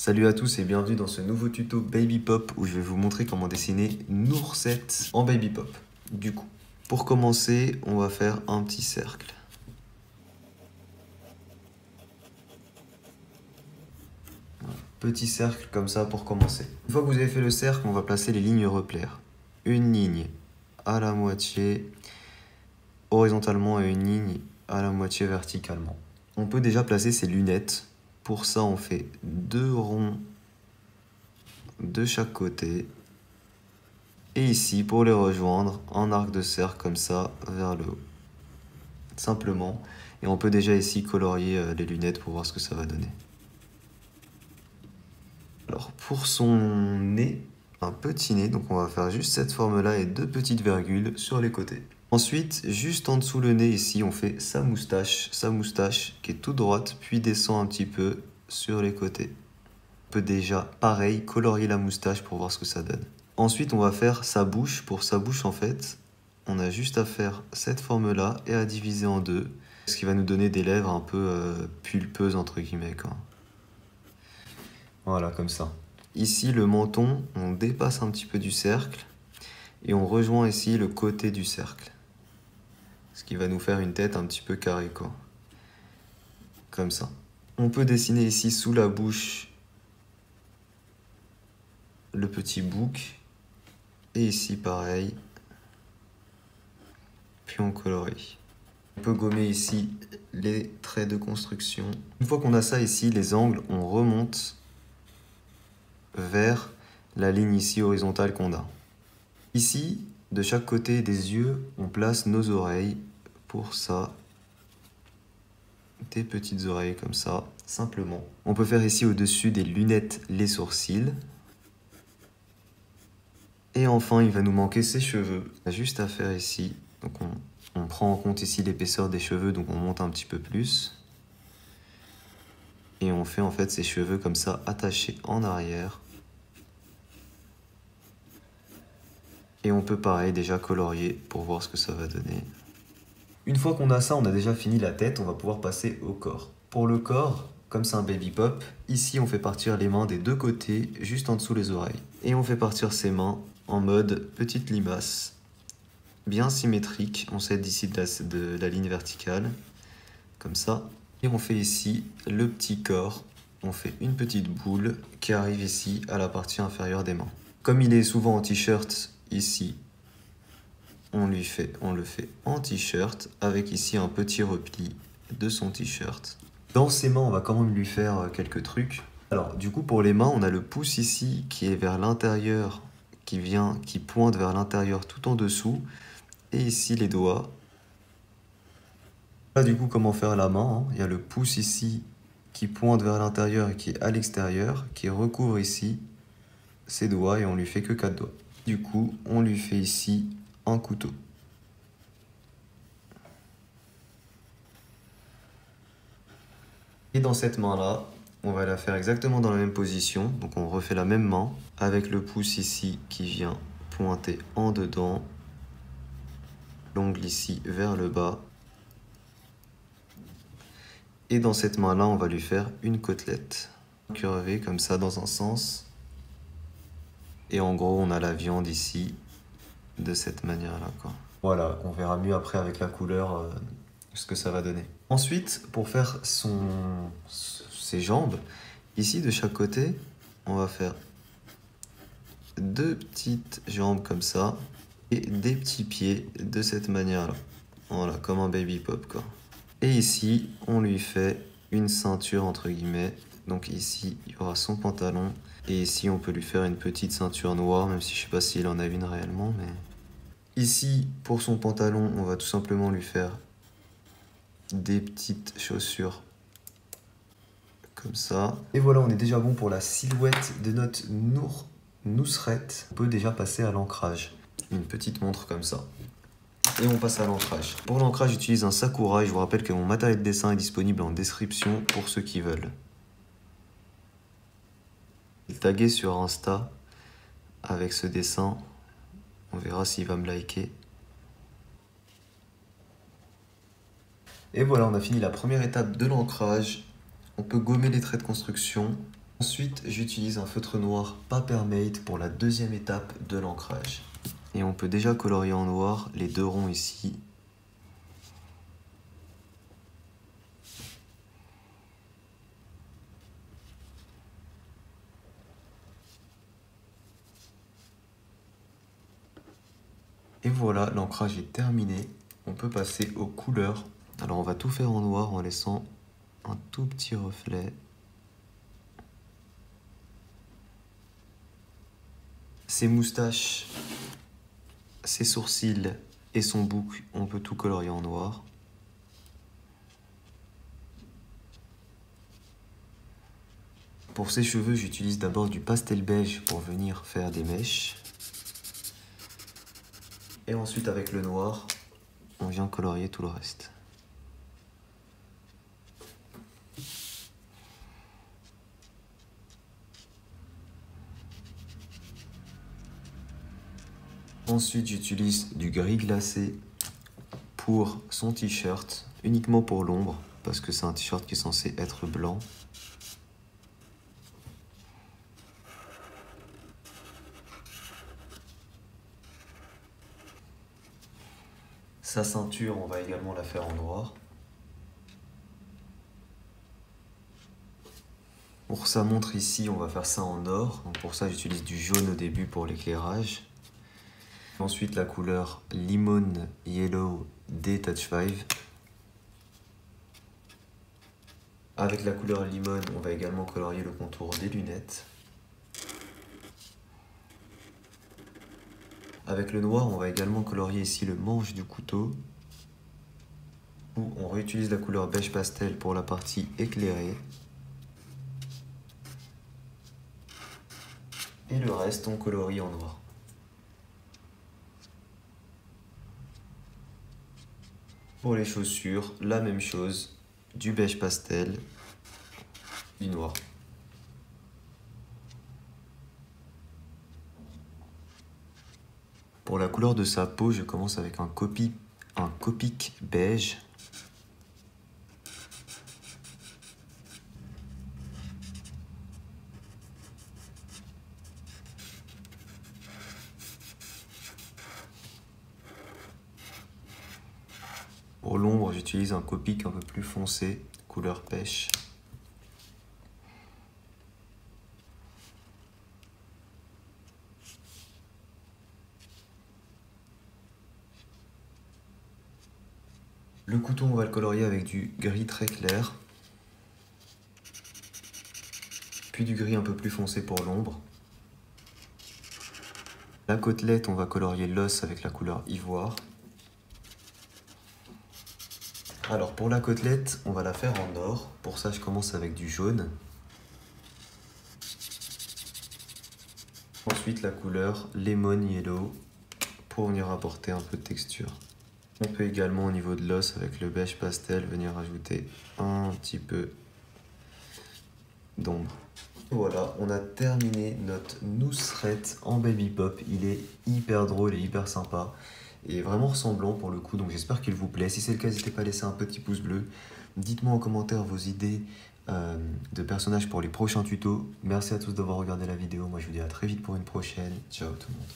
Salut à tous et bienvenue dans ce nouveau tuto Baby Pop où je vais vous montrer comment dessiner Noursette en Baby Pop. Du coup, pour commencer, on va faire un petit cercle. Petit cercle comme ça pour commencer. Une fois que vous avez fait le cercle, on va placer les lignes repères. Une ligne à la moitié horizontalement et une ligne à la moitié verticalement. On peut déjà placer ses lunettes. Pour ça, on fait 2 ronds de chaque côté. Et ici, pour les rejoindre, un arc de cercle comme ça vers le haut. Simplement. Et on peut déjà ici colorier les lunettes pour voir ce que ça va donner. Alors pour son nez, un petit nez, donc on va faire juste cette forme-là et 2 petites virgules sur les côtés. Ensuite, juste en dessous le nez ici, on fait sa moustache qui est toute droite, puis descend un petit peu sur les côtés. On peut déjà, pareil, colorier la moustache pour voir ce que ça donne. Ensuite, on va faire sa bouche. Pour sa bouche, en fait, on a juste à faire cette forme-là et à diviser en deux, ce qui va nous donner des lèvres un peu pulpeuses, entre guillemets, quoi. Voilà, comme ça. Ici, le menton, on dépasse un petit peu du cercle et on rejoint ici le côté du cercle. Ce qui va nous faire une tête un petit peu carrée, quoi. Comme ça. On peut dessiner ici sous la bouche le petit bouc. Et ici, pareil. Puis on colorie. On peut gommer ici les traits de construction. Une fois qu'on a ça ici, les angles, on remonte vers la ligne ici horizontale qu'on a. Ici, de chaque côté des yeux, on place nos oreilles. Pour ça, des petites oreilles comme ça, simplement. On peut faire ici au-dessus des lunettes les sourcils. Et enfin, il va nous manquer ses cheveux. On a juste à faire ici. Donc on prend en compte ici l'épaisseur des cheveux, donc on monte un petit peu plus. Et on fait en fait ses cheveux comme ça, attachés en arrière. Et on peut pareil déjà colorier pour voir ce que ça va donner. Une fois qu'on a ça, on a déjà fini la tête, on va pouvoir passer au corps. Pour le corps, comme c'est un baby pop, ici on fait partir les mains des deux côtés, juste en dessous les oreilles. Et on fait partir ses mains en mode petite limace, bien symétrique, on s'aide d'ici de la ligne verticale, comme ça. Et on fait ici le petit corps, on fait une petite boule qui arrive ici à la partie inférieure des mains. Comme il est souvent en t-shirt, ici, on le fait en t-shirt, avec ici un petit repli de son t-shirt. Dans ses mains, on va quand même lui faire quelques trucs. Alors, du coup, pour les mains, on a le pouce ici qui est vers l'intérieur, qui pointe vers l'intérieur tout en dessous. Et ici, les doigts. Là, du coup, comment faire la main, hein. Il y a le pouce ici qui pointe vers l'intérieur et qui est à l'extérieur, qui recouvre ici ses doigts et on lui fait que 4 doigts. Du coup, on lui fait ici un couteau. Et dans cette main-là, on va la faire exactement dans la même position. Donc on refait la même main avec le pouce ici qui vient pointer en dedans. L'ongle ici vers le bas. Et dans cette main-là, on va lui faire une côtelette. Curvée comme ça dans un sens. Et en gros, on a la viande ici de cette manière-là, quoi. Voilà, on verra mieux après avec la couleur ce que ça va donner. Ensuite, pour faire ses jambes, ici de chaque côté, on va faire 2 petites jambes comme ça et des petits pieds de cette manière-là. Voilà, comme un baby pop, quoi. Et ici, on lui fait une ceinture entre guillemets. Donc ici, il y aura son pantalon. Et ici, on peut lui faire une petite ceinture noire, même si je sais pas s'il en a une réellement, mais... Ici, pour son pantalon, on va tout simplement lui faire des petites chaussures comme ça. Et voilà, on est déjà bon pour la silhouette de notre Noursette. On peut déjà passer à l'ancrage. Une petite montre comme ça. Et on passe à l'ancrage. Pour l'ancrage, j'utilise un Sakura et je vous rappelle que mon matériel de dessin est disponible en description pour ceux qui veulent. Taguer sur Insta avec ce dessin. On verra s'il va me liker. Et voilà, on a fini la première étape de l'ancrage. On peut gommer les traits de construction Ensuite, j'utilise un feutre noir Papermate pour la deuxième étape de l'ancrage. Et on peut déjà colorier en noir les deux ronds ici. Et voilà, l'ancrage est terminé. On peut passer aux couleurs. Alors on va tout faire en noir en laissant un tout petit reflet. Ses moustaches, ses sourcils et son bouc, on peut tout colorier en noir. Pour ses cheveux, j'utilise d'abord du pastel beige pour venir faire des mèches. Et ensuite, avec le noir, on vient colorier tout le reste. Ensuite, j'utilise du gris glacé pour son t-shirt, uniquement pour l'ombre, parce que c'est un t-shirt qui est censé être blanc. Sa ceinture, on va également la faire en noir. Pour sa montre ici, on va faire ça en or. Donc pour ça, j'utilise du jaune au début pour l'éclairage. Ensuite, la couleur Lemon Yellow des Touch 5. Avec la couleur Lemon, on va également colorier le contour des lunettes. Avec le noir, on va également colorier ici le manche du couteau. Où on réutilise la couleur beige pastel pour la partie éclairée. Et le reste, on colorie en noir. Pour les chaussures, la même chose, du beige pastel, du noir. Pour la couleur de sa peau, je commence avec un Copic beige. Pour l'ombre, j'utilise un Copic un peu plus foncé, couleur pêche. Le couteau, on va le colorier avec du gris très clair. Puis du gris un peu plus foncé pour l'ombre. La côtelette, on va colorier l'os avec la couleur ivoire. Alors pour la côtelette, on va la faire en or. Pour ça, je commence avec du jaune. Ensuite, la couleur Lemon Yellow pour venir apporter un peu de texture. On peut également, au niveau de l'os, avec le beige pastel, venir ajouter un petit peu d'ombre. Voilà, on a terminé notre Nousret en Baby Pop. Il est hyper drôle et hyper sympa. Et vraiment ressemblant pour le coup, donc j'espère qu'il vous plaît. Si c'est le cas, n'hésitez pas à laisser un petit pouce bleu. Dites-moi en commentaire vos idées de personnages pour les prochains tutos. Merci à tous d'avoir regardé la vidéo. Moi, je vous dis à très vite pour une prochaine. Ciao tout le monde.